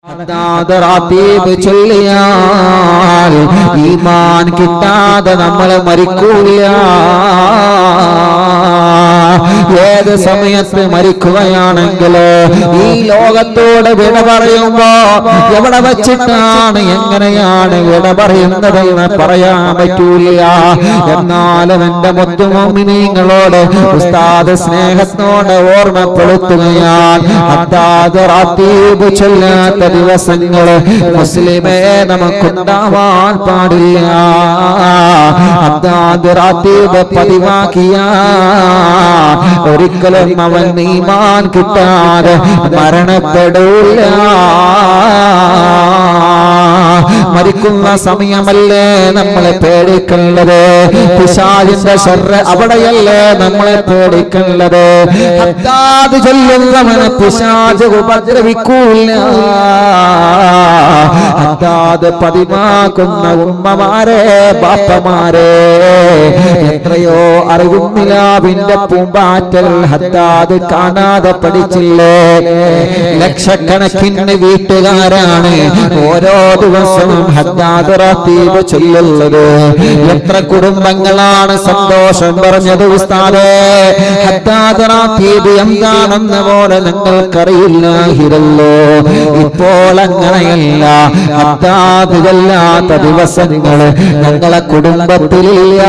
റാത്തീബ് ചൊല്ലിയാൽ ഈമാൻ കിട്ടാതെ നമ്മൾ മരിക്കൂല. ഏത് സമയത്ത് മരിക്കുകയാണെങ്കിൽ ഈ ലോകത്തോട് വിട പറയുമ്പോ എവിടെ വച്ചിട്ടാണ് എങ്ങനെയാണ് വിട പറയുന്നതെന്ന് പറയാൻ പറ്റൂല. എന്നാലും എന്റെ മുത്തുമോമിനീങ്ങളോട് ഉസ്താദ് സ്നേഹത്തോടെ ഓർമ്മപ്പെടുത്തുകയാണ്, റാത്തീബ് ചൊല്ലാത്ത ദിവസങ്ങള് മുസ്ലിമേ നമുക്കുണ്ടാവാൻ പാടില്ല. റാത്തീബ് പതിവാക്കിയ ഒരിക്കലും അവൻ ഈമാൻ കിട്ടാതെ മരണപ്പെടൂല. മരിക്കുന്ന സമയമല്ലേ നമ്മളെ പേടിക്കേണ്ടത്, പിശാചിന്റെ ശർറ് അവിടെയല്ലേ നമ്മളെ പേടിക്കേണ്ടത്. ഹദ്ദാദ് ചൊല്ലുന്നവനെ പിശാച് ഉപദ്രവിക്കൂല. ഹദ്ദാദ് പതിവാക്കുന്ന ഉമ്മമാരെ ബാപ്പമാരെ, എത്രയോ അറിവും നിലാവിന്റെ പൂമ്പാറ്റൽ ഹദ്ദാദ് കാണാതെ പഠിച്ചില്ലേ. ലക്ഷക്കണക്കിന് വീട്ടുകാരാണ് ഓരോ ദിവസവും ഹദ്ദാദ് റാത്തീബ് ചൊല്ലുന്നത്. എത്ര കുടുംബങ്ങളാണ് സന്തോഷം പറഞ്ഞത് ഉസ്താദേ. ഹദ്ദാദ് റാത്തീബ് എന്താണെന്ന് പോലെ ഞങ്ങൾക്കറിയില്ലായിരുന്നല്ലോ. ഇപ്പോൾ അങ്ങനെയല്ല, ഹദ്ദാദ് ചൊല്ലാത്ത ദിവസങ്ങൾ ഞങ്ങളെ കുടുംബത്തിലില്ല.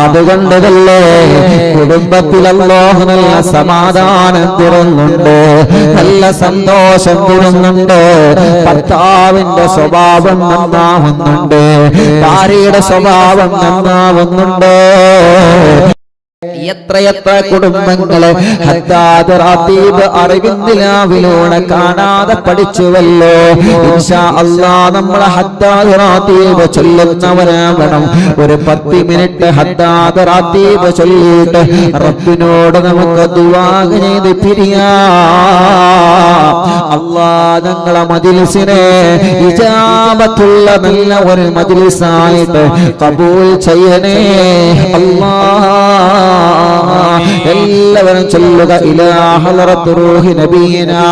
അതുകൊണ്ടല്ലേ കുടുംബത്തിൽ അല്ലാഹു നല്ല സമാധാനം തരുന്നുണ്ട്, നല്ല സന്തോഷം തരുന്നുണ്ട്. ഭർത്താവിന്റെ സ്വഭാവം നന്നാവുന്നുണ്ട്, ഭാര്യയുടെ സ്വഭാവം നന്നാവുന്നുണ്ട്. എത്രയെത്ര കുടുംബങ്ങള് ഹദ്ദാദ് റാത്തീബ് അറിവിന്ദിലാവിലൂടെ കാണാതെ പഠിച്ചുവല്ലോ. ഇൻഷാ അല്ലാഹ് നമ്മളെ ഹദ്ദാദ് റാത്തീബ് ചൊല്ലുന്നവരാവണം. ഒരു 10 മിനിറ്റ് ഹദ്ദാദ് റാത്തീബ് ചൊല്ലിയിട്ട് റബ്ബിനോട് നമുക്ക് ദുആ ചെയ്ത് പിരിയാം. അല്ലാഹ് ഞങ്ങളെ മജ്‌ലിസിനെ ഇജാബത്തുള്ള നല്ല ഒരു മജ്‌ലിസായിട്ട് ഖബൂൽ ചെയ്യണേ അല്ലാഹ്. എല്ലാവരും ചൊല്ലുക, ഇലാ ഹളറത്ത് റൂഹി നബിയിനാ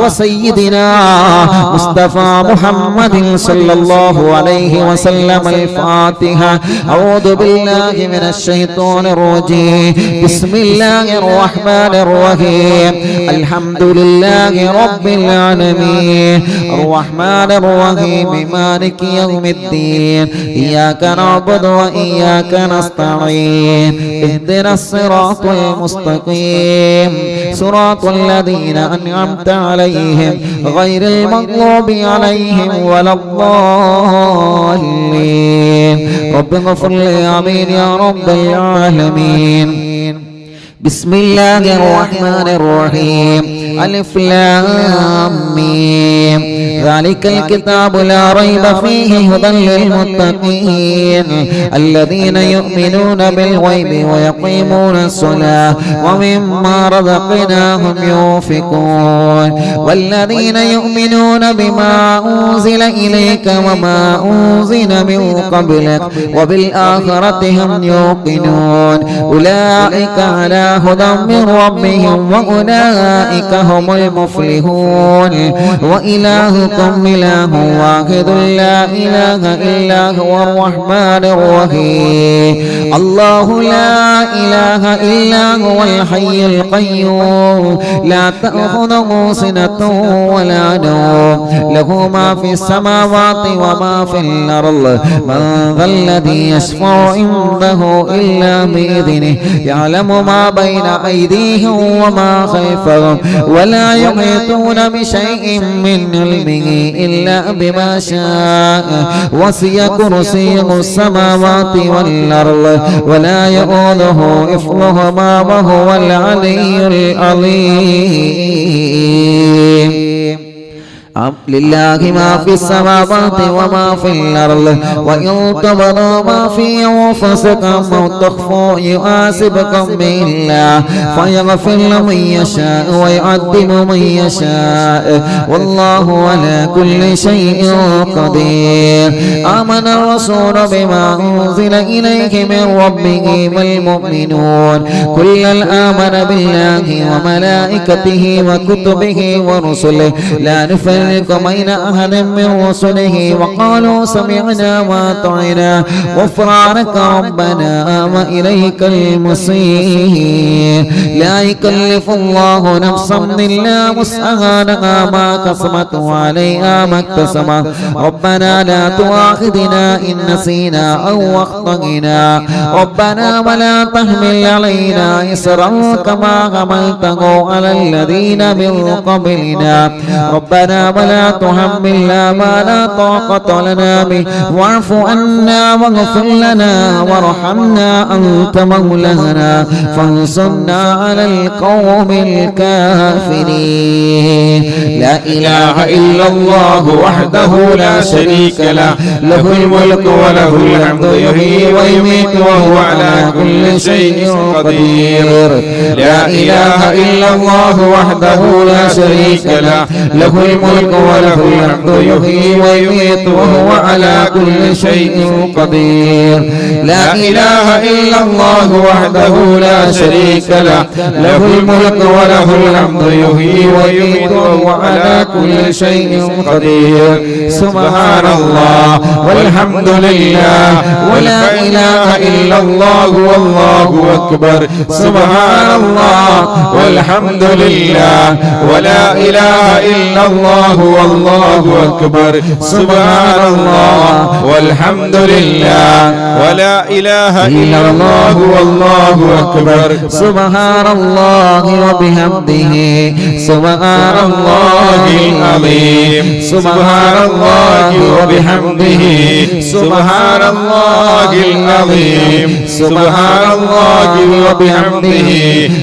വസയ്യിദിനാ മുസ്തഫ മുഹമ്മദിൻ സല്ലല്ലാഹു അലൈഹി വസല്ലം. അൽ ഫാത്തിഹ. അഊദു ബില്ലാഹി മിനശ് ശൈത്വാനിർ റജീം. ബിസ്മില്ലാഹിർ റഹ്മാനിർ റഹീം. അൽഹംദുലില്ലാഹി റബ്ബിൽ ആലമീൻ അർറഹ്മാനിർ റഹീം മാലികി യൗമിദ്ദീൻ ഇയ്യാക നഅ്ബുദു വ ഇയ്യാക നസ്തഈൻ اهدنا الصراط المستقيم صراط الذين أنعمت عليهم غير المغضوب عليهم ولا الضالين. رب اغفر لي آمين يا رب العالمين. بسم الله الرحمن الرحيم. ألف لام ميم. ذلك الكتاب لا ريب فيه هدى للمتقين الذين يؤمنون بالغيب ويقيمون الصلاة ومما رزقناهم ينفقون والذين يؤمنون بما أنزل إليك وما أنزل من قبلك وبالآخرة هم يوقنون أولئك على هدى من ربهم وأولئك هم المفلحون. وإلهكم إله واحد لا إله إلا هو الرحمن الرحيم. الله لا إله إلا هو الحي القيوم لا تأخذه سنة ولا نوم له ما في السماوات وما في الأرض من ذا الذي يشفع عنده إلا بإذنه يعلم ما بين أيديهم وما خلفهم ولا يحيطون بشيء من علمه إلا بما شاء وسع كرسيه السماوات والأرض ولا يؤوده حفظهما وهو العلي العظيم. لله ما في السماوات وما في الأرض وإن تبدوا ما في أنفسكم أو تخفوا يحاسبكم به الله فيغفر لمن يشاء ويعذب من يشاء والله على كل شيء قدير آمن الرسول بما أنزل إليه من ربه والمؤمنون كلا آمن بالله وملائكته وكتبه ورسله لا نفرق بين أحد من رسله وقالوا سمعنا وأطعنا غفرانك ربنا وإليك المصير لا يكلف الله نفسا إلا وسعها لها ما كسبت وعليها ما اكتسبت ربنا لا تؤاخذنا إن نسينا أو أخطأنا ربنا ولا تحمل علينا إصرا كما حملته على الذين من قبلنا ربنا ولا تحملنا ما لا طاقة لنا به واعف عنا واغفر لنا وارحمنا أنت مولانا فانصرنا على القوم الكافرين لا إله إلا الله وحده لا شريك له له الملك وله الحمد يحيي ويميت وهو على كل شيء قدير لا إله إلا الله وحده لا شريك له له الملك وله الحمد يحيي ويميت وهو على كل شيء قدير لا إله إلا الله وحده لا شريك له له الملك وله الحمد يحيي ويميت وهو على كل شيء قدير سبحان الله والحمد لله ولا إله إلا الله والله أكبر سبحان الله والحمد لله ولا إله إلا الله والله أكبر سبحان الله والحمد لله ولا إله إلا الله والله أكبر سبحان الله وبحمده سبحان الله العظيم سبحان الله وبحمده سبحان الله العظيم سبحان الله وبحمده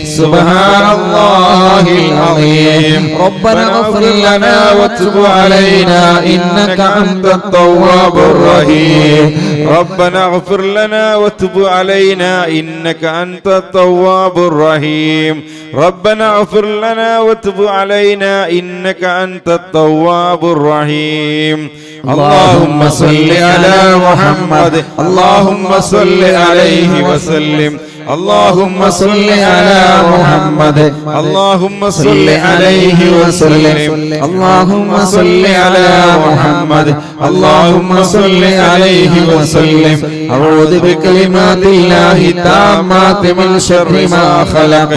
سبحان الله العظيم ربنا اغفر لنا وتب علينا إنك أنت التواب الرحيم ربنا اغفر لنا وتب علينا إنك أنت التواب الرحيم ربنا اغفر لنا وتب علينا إنك أنت التواب الرحيم اللهم صل على محمد اللهم صل عليه وسلم اللهم صل على محمد اللهم صل عليه وسلم اللهم صل على محمد اللهم صل عليه وسلم أعوذ بكلمات الله التامات من شر ما خلق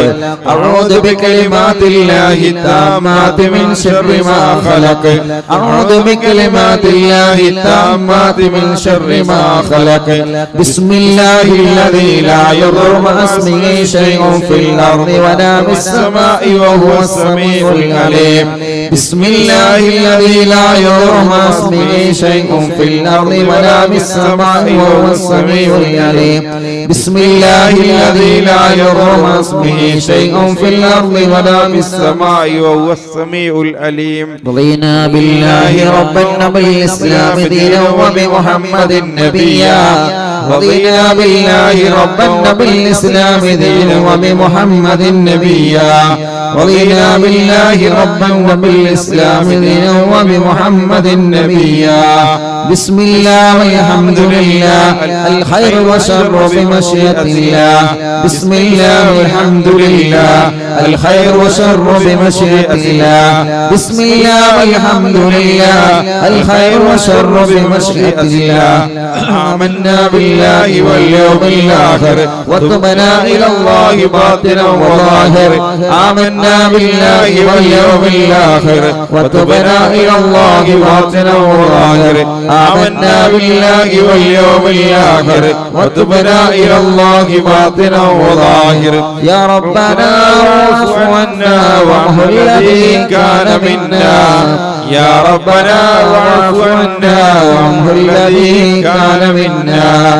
أعوذ بكلمات الله التامات من شر ما خلق أعوذ بكلمات الله التامات من شر ما خلق بسم الله الذي لا يضر مع اسمه شيء في الأرض ولا في السماء وهو السميع العليم بسم الله الذي لا يضر مع اسمه شيء في الأرض ولا في السماء وهو السميع العليم بسم الله الذي لا يضر مع اسمه شيء في الأرض ولا في السماء وهو السميع العليم رضينا بالله ربا وبالإسلام دينا وبمحمد نبيا رضينا بالله ربا وبالإسلام دينا وبمحمد نبيا رضينا بالله ربا وبالإسلام دينا وبمحمد نبيا بسم الله والحمد لله الخير والشر بمشيئة الله بسم الله والحمد لله الخير والشر بمشيئة الله بسم الله والحمد لله الخير والشر بمشيئة الله آمنا بالله واليوم الآخر وتبنا إلى الله باطنا وظاهر آمنا بالله واليوم الآخر وتبنا إلى الله باطنا وظاهر آمنا بالله واليوم الآخر وتبنا إلى الله باطنا وظاهر يا ربنا واعف عنا واعف الذي كان منا يا ربنا واعف عنا واعف الذي كان منا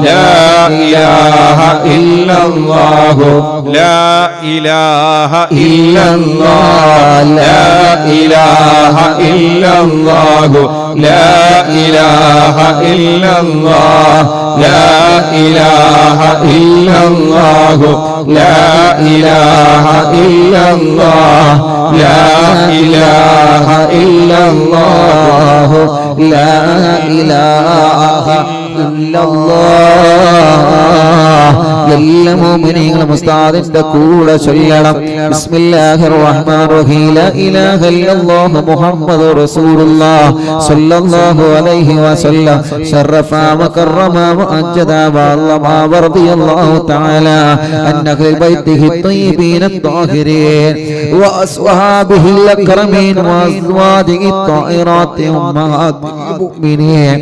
لا إله إلا الله لا إله إلا الله لا إله إلا الله لا إله إلا الله لا إله إلا الله لا إله إلا الله لا إله إلا الله لا إله إلا الله എല്ലാ മുഅ്മിനീങ്ങളും ഉസ്താദിന്റെ കൂടെ ചൊല്ലണം ബിസ്മില്ലാഹിർ റഹ്മാനിർ റഹീം ലാ ഇലാഹ ഇല്ലല്ലാഹു മുഹമ്മദുർ റസൂലുള്ളാഹ് സ്വല്ലല്ലാഹു അലൈഹി വസല്ലം ശറഫ വകറമ വഅജ്ജദ വഅല്ലമ റളിയല്ലാഹു തആല അൻ അഹ്ലി ബൈത്തിഹി الطيبين الطاهرين وأصحابه الأكرمين وأزواجه الطاهرات أمهات المؤمنين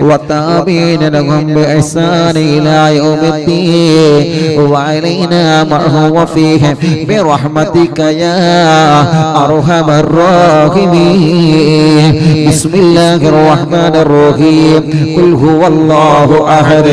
والتابعين لهم بإحسان إلى يوم الدين وعلينا معهم وفيهم برحمتك يا أرحم الراحمين بسم الله الرحمن الرحيم قل هو الله أحد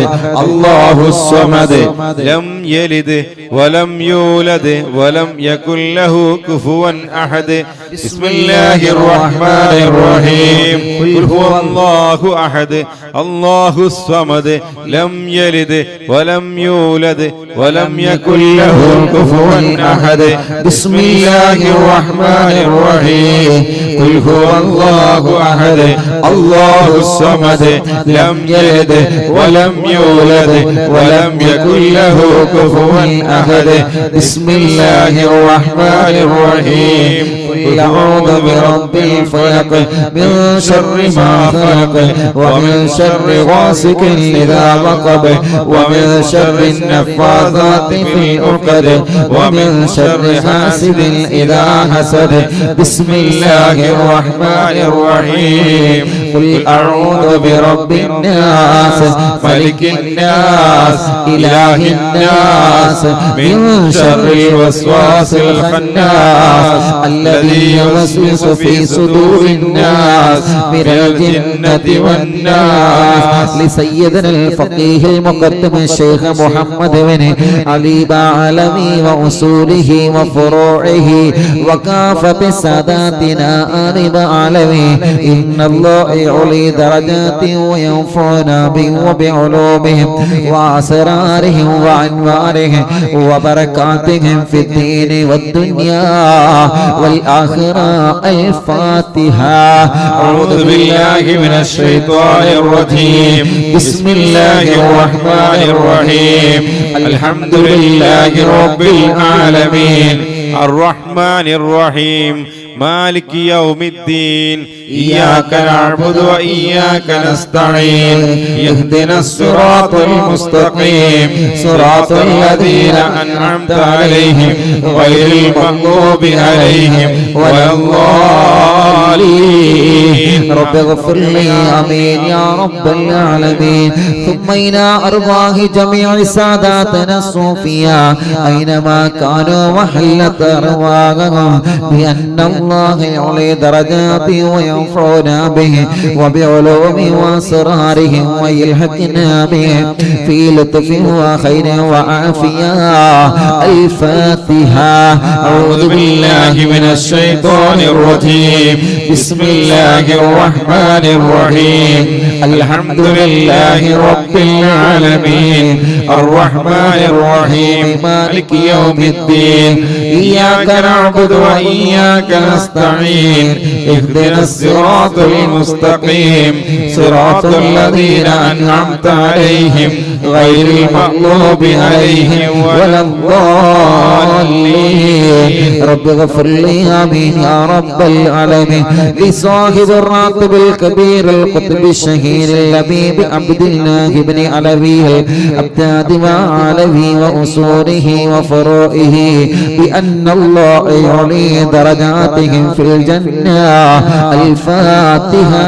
الله الصمد لم يلد ولم يولد ولم يكن له كفوا أحد بسم الله الرحمن الرحيم قل هو الله أحد الله الصمد لم يلد ولم يولد ولم يكن له كفوا أحد بسم الله الرحمن الرحيم قل هو الله أحد الله الصمد لم يلد ولم يولد ولم يكن له كفوا أحد بسم الله الرحمن الرحيم قل أعوذ برب الفلق من شر ما خلق ومن شر غاسق إذا وقب ومن شر النفاثات في العقد ومن شر حاسد إذا حسد بسم الله الرحمن الرحيم قل أعوذ برب الناس ملك الناس إله الناس من شر الوسواس الخناس الذي يوسوس في صدور الناس من الجنة والناس لسيدنا الفقيه المقدم الشيخ محمد بن علي بعلمي وأصوله وفروعه وكافة ساداتنا آل بعلمي إن الله يعلي درجات وينفعنا بهم وبعلومهم وأسرارهم وأنوارهم وبركاتهم في الدين والدنيا والآخرة الفاتحة أعوذ بالله من الشيطان الرجيم بسم الله الرحمن الرحيم الحمد لله رب العالمين الرحمن الرحيم مالك يوم الدين إياك نعبد وإياك نستعين اهدنا الصراط المستقيم صراط الذين أنعمت عليهم غير المغضوب عليهم ولا الضالين رب اغفر لي آمين يا رب العالمين ثم إلى أرواح جميع ساداتنا الصوفياء أينما كانوا وحلت أرواحهم بأن الله يعلي درجات وينفعنا به وبعلوم وأسرارهم ويلحقنا به في لطف وخير وعافية الفاتحة أعوذ بالله من الشيطان الرجيم بسم الله الرحمن الرحيم الحمد لله رب العالمين الرحمن الرحيم مالك يوم الدين إياك نعبد وإياك نستعين اهدنا الصراط المستقيم صراط الذين أنعمت عليهم غير المغضوب عليهم ولا الضالين رب اغفر لي آمين يا رب العالمين لصاحب الراتب الكبير القطب الشهير اللبيب عبد الله بن علوي الأبداد وعلوي وأصوله وفروعه بأن الله يعلي درجاتهم في الجنة الفاتحة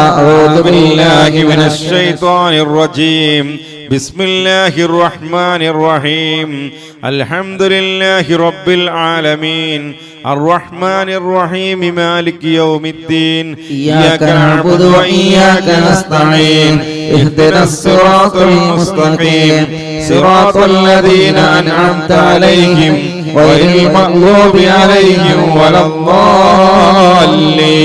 أعوذ بالله من الشيطان الرجيم بسم الله الرحمن الرحيم الحمد لله رب العالمين الرحمن الرحيم مالك يوم الدين إياك نعبد وإياك نستعين اهدنا الصراط المستقيم صراط الذين أنعمت عليهم غير المغضوب عليهم ولا الضالين.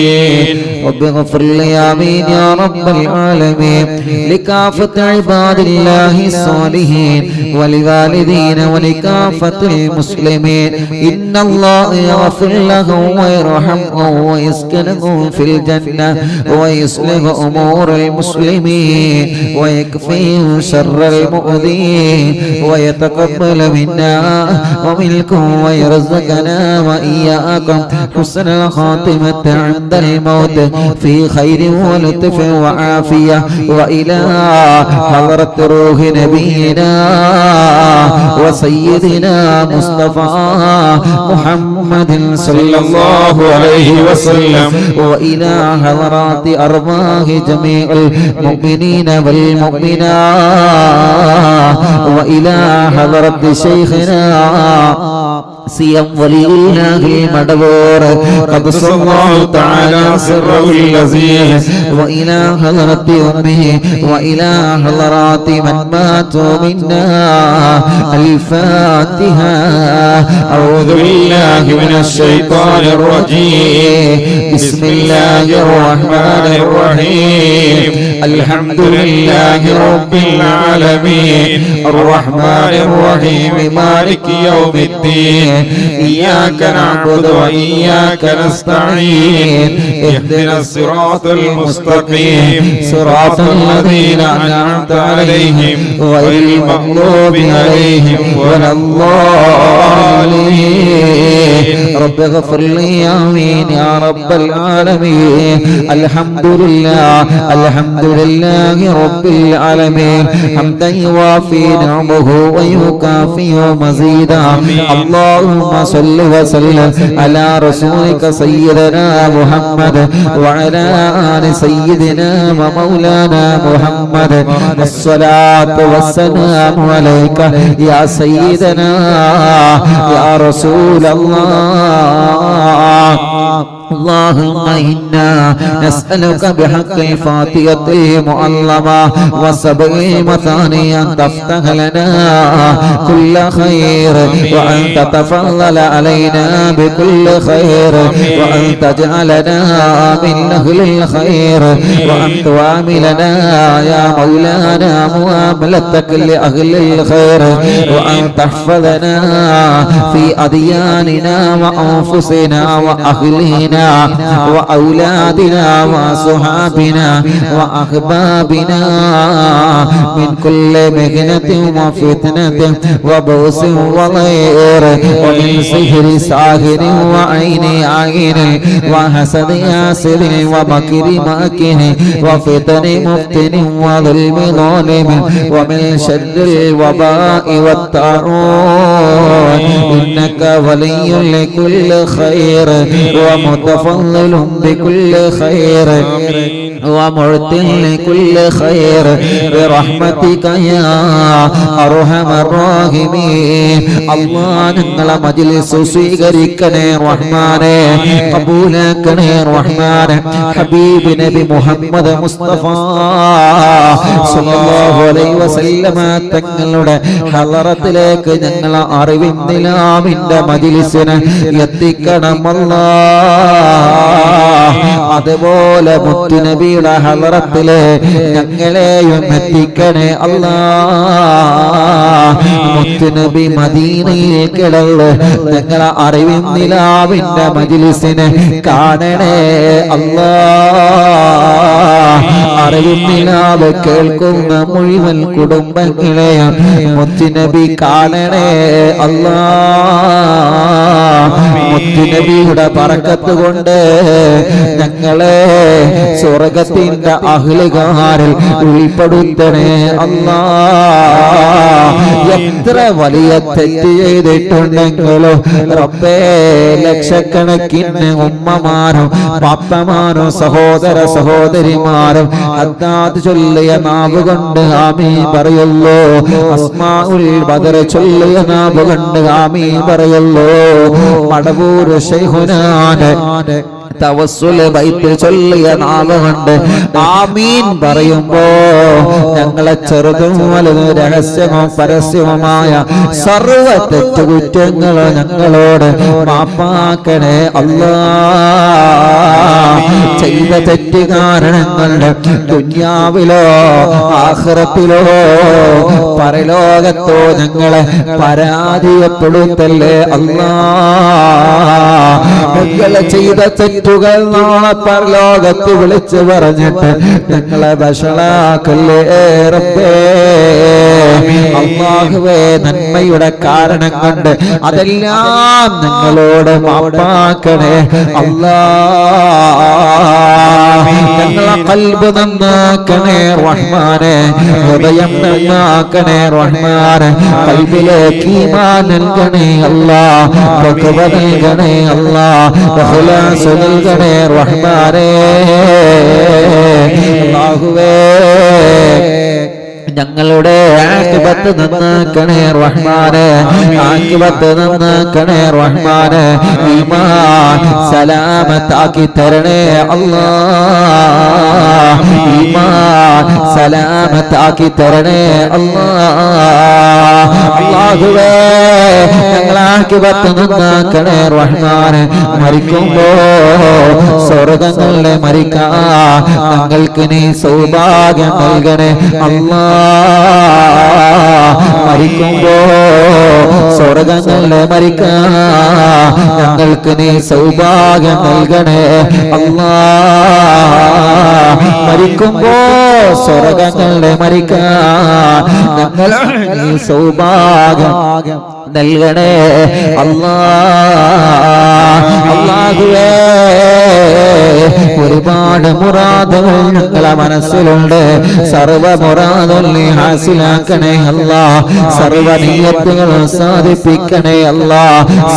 رب اغفر لي آمين يا رب العالمين لكافة عباد الله الصالحين ولوالدين ولكافة المسلمين. إن الله يغفر لهم ويرحمهم ويسكنهم في الجنة ويصلح أمور المسلمين ويكفيهم شر المؤذين ويتقبل منا ومنكم ويرزقنا وإياكم حسن الخاتمة عند الموت في خير ولطف وعافية وإلى حضرة روح نبينا وسيدنا مصطفى محمد صلى الله عليه وسلم وإلى حضرات أرواح جميع المؤمنين والمؤمنات وإلى حضرة شيخنا سيم ولي الله المدبور قدس الله تعالى سره العزيز وإلى حضرة أمه وإلى حضرات من ماتوا منا. الفاتحة. أعوذ بالله من الشيطان الرجيم. بسم الله الرحمن الرحيم. الحمد لله رب العالمين الرحمن الرحيم مالك يوم الدين إياك نعبد وإياك نستعين اهدنا الصراط المستقيم صراط الذين أنعمت عليهم غير المغضوب عليهم ولا الضالين. رب اغفر لي آمين يا رب العالمين. الحمد لله الحمد لله رب العالمين حمدا يوافي نعمه ويكافئ مزيدا. اللهم صل وسلم على رسولك سيدنا محمد وعلى آل سيدنا ومولانا محمد. الصلاة والسلام عليك يا سيدنا يا رسول الله. اللهم إنا نسألك بحق الفاتحة المعلمة وسبع المثاني أن تفتح لنا كل خير وأن تتفضل علينا بكل خير وأن تجعلنا من أهل الخير وأن تعاملنا يا مولانا معاملتك لأهل الخير وأن تحفظنا في أدياننا وأنفسنا وأهلنا وأولادنا وصحابنا وأحبابنا من كل مهنة وفتنة وبؤس وضير ومن سحر ساحر وعين عين وحسد حاسد ومكر ماكر وفتن مفتن وظلم ظالم ومن شر الوباء والطاعون. إنك ولي لكل خير ومتفضل بكل خير ومعطي لكل خير برحمتك يا أرحم الراحمين. الله ഞങ്ങളെ മജ്‌ലിസ് സ്വീകരിക്കണേ റഹ്മാനേ, കബൂലാക്കണേ റഹ്മാനേ. ഹബീബ് നബി മുഹമ്മദ് മുസ്തഫ സല്ലല്ലാഹു അലൈഹി വസല്ലമ തങ്ങളുടെ ഹളറത്തിലേക്ക് ഞങ്ങളെ അറിവിൻ നിലാവിന്റെ മജ്‌ലിസിനെ എത്തിക്കണം അല്ലാഹ്. അതുപോലെ മുത്തുനബിയുടെ ഹളറത്തിലെ ഞങ്ങളെയും എത്തിക്കണേ അല്ലാഹ്. മുത്തുനബി മദീനയിൽ കിടന്ന് ഞങ്ങളെ അറിവിൻ നിലാവിന്റെ മജ്‌ലിസിനെ കാണണേ അല്ലാഹ്. അറിവിൻ നിലാവ് കേൾക്കുന്ന മുഴുവൻ കുടുംബങ്ങളെയും മുത്തുനബി കാണണേ അല്ലാഹ്. മുത്തുനബിയുടെ ബറക്കത്ത് കൊണ്ട് ഞങ്ങളെ സ്വർഗത്തിന്റെ അഹ്ലുകാരിൽ ഉൾപ്പെടുത്തണേ അല്ലാഹ്. എത്ര വലിയ തെറ്റ് ചെയ്തിട്ടുണ്ടെങ്കിലോ റബ്ബേ, ലക്ഷക്കണക്കിന് ഉമ്മമാരും പാപ്പമാരും സഹോദര സഹോദരിമാരും ഹദ്ദാദ് ചൊല്ലിയ നാവ് കൊണ്ട് ആമീൻ പറയുള്ളൂ. അസ്മാഉൽ ബദർ ചൊല്ലിയ നാവ് കൊണ്ട് ആമീൻ പറയുള്ളൂ. മടവൂർ ശൈഖുനാനെ തവസ്സുൽ ബൈത്ത് ചൊല്ലിയ നാവ് കൊണ്ട് ആമീൻ പറയുമ്പോ ഞങ്ങളെ ചെറുതും വലുതും രഹസ്യമോ പരസ്യവുമായ സർവ തെറ്റുകുറ്റങ്ങളോ ഞങ്ങളോട് മാപ്പാക്കണേ അല്ലാ. ചെയ്ത തെറ്റ് കാരണങ്ങളുടെ ദുനിയാവിലോ ആഖിറത്തിലോ പരലോകത്തോ ഞങ്ങളെ പരാജയപ്പെടുത്തല്ലേ അല്ലാ. ഞങ്ങളെ ചെയ്ത തെറ്റുകൾ നാളെ പരലോകത്ത് വിളിച്ചു പറഞ്ഞിട്ട് ഞങ്ങളെ വഷളാക്കല്ലേ റബ്ബേ. അല്ലാഹുവേ, നന്മയുടെ കാരണം കൊണ്ട് അതെല്ലാം ഞങ്ങളോട് മാപ്പാക്കണേ അല്ലാ. ഞങ്ങളെ ഖൽബ് നന്നാക്കണേ റഹ്മാനെ, ഹൃദയം നന്നാക്കണേ റഹ്മാനെ, ഖൽബിലേക്ക് ഈമാൻ നൽകണേ അല്ലാ, തഖ്വ നൽകണേ അല്ലാ, ഇഖ്ലാസ് നൽകണേ റഹ്മാനെ. അല്ലാഹുവേ, ഞങ്ങളുടെ ആഖിബത്ത് നന്നാക്കണേ റഹ്മാനെ, ആഖിബത്ത് നന്നാക്കണേ റഹ്മാനെ. ഈമാൻ സലാമത്താക്കി തരണേ അല്ലാ, ഈമാൻ സലാമത്താക്കി തരണേ അല്ലാ. അല്ലാഹുവേ, ഞങ്ങളെ ആഖിബത്ത് നന്നാക്കണേ റഹ്മാനെ. മരിക്കുമ്പോ സ്വർഗ്ഗങ്ങളിലെ മരിക്കാൻ ഞങ്ങൾക്ക് നീ സൗഭാഗ്യം നൽകണേ അല്ലാ. മരിക്കുമ്പോ സ്വർഗ്ഗങ്ങളിലെ മരിക്കാൻ ഞങ്ങൾക്ക് നീ സൗഭാഗ്യം നൽകണേ അല്ലാ. മരിക്കുമ്പോ സ്വർഗ്ഗങ്ങളിലെ മരിക്കാൻ ഞങ്ങൾ നീ സൗഭാഗ്യം നൽകണേ അല്ലാ. അല്ലാഹുവേ, ഒരുപാട് മുറാദുകൾ ഞങ്ങളെ മനസ്സിലുണ്ട്. സർവ മുറാദും നീ ഹാസിലാക്കണേ അല്ലാ. സർവ നിയ്യത്തുകൾ സാധിപ്പിക്കണേ അല്ലാ.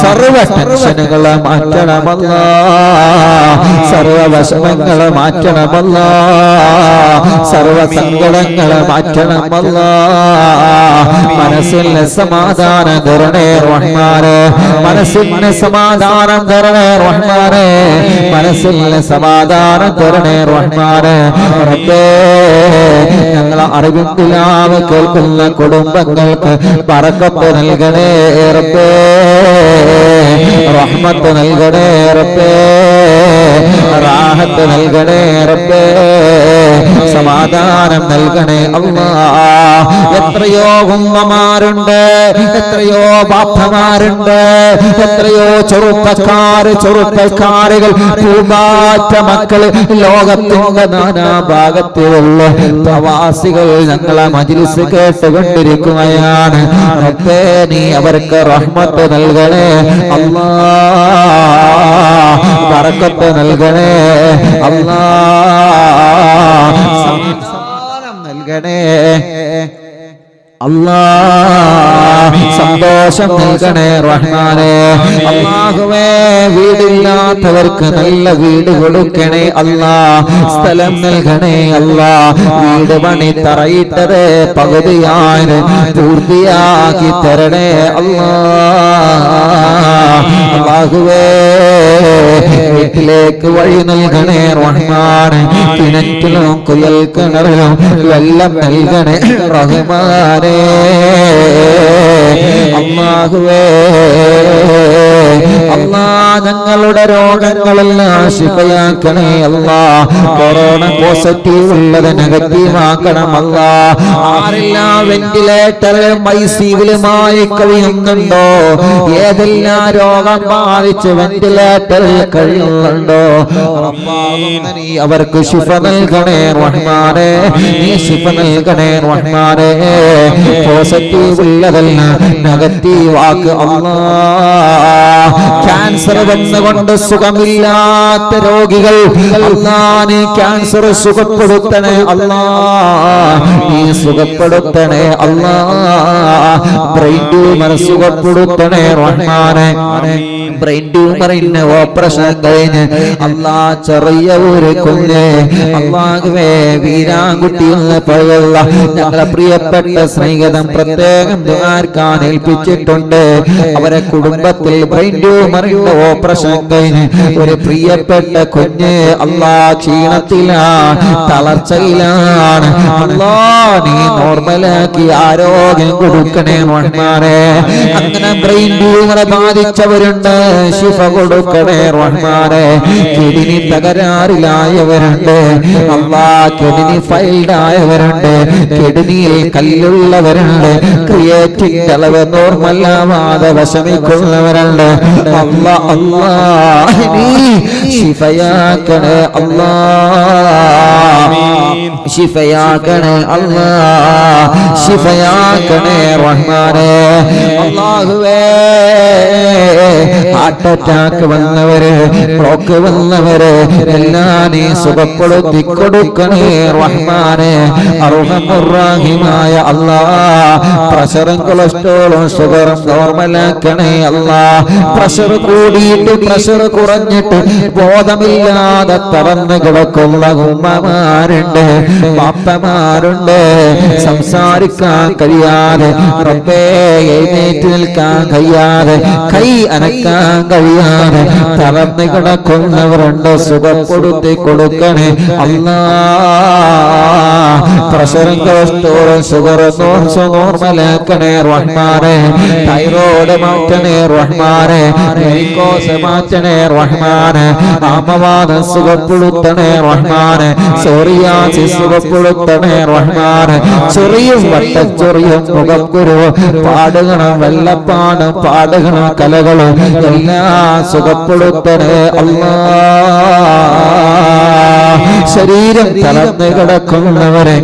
സർവ ടെൻഷനുകളെ മാറ്റണമല്ലാ, സർവ വിഷമങ്ങളെ മാറ്റണമല്ലാ, സർവ സങ്കടങ്ങളെ മാറ്റണമല്ലാ. മനസ്സിന് സമാധാനം തരണേ റഹ്മാനെ, മനസ്സിന് സമാധാനം തരണേ റഹ്മാനെ, മനസ്സിന് സമാധാനം തരണേ റഹ്മാനെ. റബ്ബേ, ഞങ്ങളെ അറിവിന്ദിലാവ് കേൾക്കുന്ന കുടുംബങ്ങൾക്ക് ബറക്കത്ത് നൽകണേ റബ്ബേ, റഹ്മത്ത് നൽകണേ റബ്ബേ, റാഹത്ത് നൽകണേ റബ്ബേ, സമാധാനം നൽകണേ അല്ലാ. എത്രയോ ഉമ്മമാരുണ്ട്, എത്രയോ ബാപ്പമാരുണ്ട്, എത്രയോ ചെറുപ്പക്കാരുകൾ, പൂമ്പാറ്റ മക്കള് ലോകത്തിന്റെ നാനാഭാഗത്തിലുള്ള പ്രവാസികൾ ഞങ്ങളെ മജ്‌ലിസ് കേട്ടുകൊണ്ടിരിക്കുകയാണ്. റബ്ബേ, നീ അവർക്ക് റഹ്മത്ത് നൽകണേ അല്ലാ, ബറക്കത്ത് നൽകണേ അല്ലാ, സമാധാനം നൽകണേ അല്ലാ, സന്തോഷം നൽകണേ റഹ്മാനെ. അല്ലാഹുവേ, വീടില്ലാത്തവർക്ക് നല്ല വീട് കൊടുക്കണേ അല്ലാ, സ്ഥലം നൽകണേ അല്ലാ. വീട് പണി തറയിട്ടത് പകുതിയായി പൂർത്തിയാക്കി തരണേ അല്ലാ. അല്ലാഹുവേ, വീട്ടിലേക്ക് വഴി നൽകണേ റഹ്മാനെ. കിണറ്റിലും കുയൽ കിണറിലും വെള്ളം നൽകണേ റഹ്മാനെ. അല്ലാഹുവേ, അല്ലാ, ഞങ്ങളുടെ രോഗങ്ങളെല്ലാം ശിഫയാക്കണേ അല്ലാ. കൊറോണ പോസിറ്റീവ് ഉള്ളത് നെഗറ്റീവ് ആക്കണം അല്ലാ. ആരെല്ലാം വെന്റിലേറ്ററിലും ഐസിയുമായി കഴിയുന്നുണ്ടോ, ഏതെല്ലാം രോഗം ബാധിച്ച് വെന്റിലേറ്ററിൽ കഴിയുന്നുണ്ടോ, നീ അവർക്ക് ശിഫ നൽകണേ റഹ്മാനെ, നീ ശിഫ നൽകണേ റഹ്മാനെ. പോസിറ്റീവ് ഉള്ളതല്ല നെഗറ്റീവ് ആക്ക് അല്ലാ. ക്യാൻസർ വന്നുകൊണ്ട് സുഖമില്ലാത്ത രോഗികൾ അല്ലാ, നീ ക്യാൻസർ സുഖപ്പെടുത്തണേ അല്ലാ, നീ സുഖപ്പെടുത്തണേ അല്ലാ. ബ്രെയിൻ ട്യൂമർ സുഖപ്പെടുത്തണേ റഹ്മാനെ. ബ്രെയിൻ ട്യൂമറിന് ഓപ്പറേഷൻ കഴിഞ്ഞ് അല്ലാ ചെറിയ ഒരു കുഞ്ഞ് അല്ലാഹുവേ വീരാൻകുട്ടി എന്ന് പറയുന്ന ഞങ്ങളെ പ്രിയപ്പെട്ട സ്നേഹിതം പ്രത്യേകം ദുആർക്കാൻ ഏൽപ്പിച്ചിട്ടുണ്ട്. അവരെ കുടുംബത്തിൽ ബ്രെയിൻ ട്യൂമറിന്റെ ഓപ്പറേഷൻ കഴിഞ്ഞ് ഒരു പ്രിയപ്പെട്ട കുഞ്ഞ് അല്ലാ ക്ഷീണത്തിലാണ്, തളർച്ചയിലാണ്. അല്ലാ നീ നോർമലാക്കി ആരോഗ്യം കൊടുക്കണേ റഹ്മാനേ. അങ്ങനെ ബ്രെയിൻ ട്യൂമർ ബാധിച്ചവരുണ്ട്, ശിഫ കൊടുക്കണേ റഹ്മാനേ. കിഡ്നി തകരാറിലായവരുണ്ട് അല്ലാ, കിഡ്നി ഫെയിൽഡ് ആയവരുണ്ട്, കിഡ്നിയിൽ കല്ലുള്ളവരുണ്ട്, ക്രിയേറ്റിന്റെ അളവ് നോർമലാവാതെ വിഷമിക്കുന്നവരുണ്ട്. അല്ലാ അല്ലാ നീ ശിഫയാക്കണേ അല്ലാ, ശിഫയാക്കണേ അല്ലാ, ശിഫയാക്കണേ റഹ്മാനേ. അല്ലാഹുവേ ഹാർട്ട് അറ്റാക്ക് വന്നവര്, ബ്ലോക്ക് വന്നവര് എല്ലാം നീ സുഖപ്പെടുത്തി കൊടുക്കണേ റഹ്മാനേ. അർഹമുർറഹീമായ അല്ലാ, പ്രഷറും കൊളസ്ട്രോളും ഷുഗറും നോർമലാക്കണേ അല്ലാ. പ്രഷർ കൂടിയിട്ട് പ്രഷർ കുറഞ്ഞിട്ട് ബോധമില്ലാതെ തളർന്ന് കിടക്കുന്ന ഉമ്മമാരുണ്ട്, പാപ്പമാരുണ്ട്, സംസാരിക്കാൻ കഴിയാതെ റബ്ബേ എഴുന്നേറ്റ് നിൽക്കാൻ കഴിയാതെ കൈ അനക്കാൻ കഴിയാതെ തളർന്ന് കിടക്കുന്നവരുണ്ട്, സുഖപ്പെടുത്തി കൊടുക്കണേ അല്ലാ. പ്രഷറും കൊളസ്ട്രോളും ഷുഗറും നോർമലാക്കണേ റഹ്മാനേ. തൈറോയ്ഡ് മാറ്റണേ റഹ്മാനേ, വെരിക്കോസ് മാറ്റണേ റഹ്മാനേ, ആമവാദം സുഖപ്പെടുത്തണേ റഹ്മാനേ, സോറിയാസിസ് സുഖപ്പെടുത്തണേ റഹ്മാനേ. ചൊറിയും വട്ടച്ചൊറിയും മുഖക്കുരു പാടുകളും വെള്ളപ്പാടും പാടുകളും കലകളും എല്ലാം സുഖപ്പെടുത്തണേ അല്ലാ. ശരീരം തളർന്ന് കിടക്കുന്നവരെ,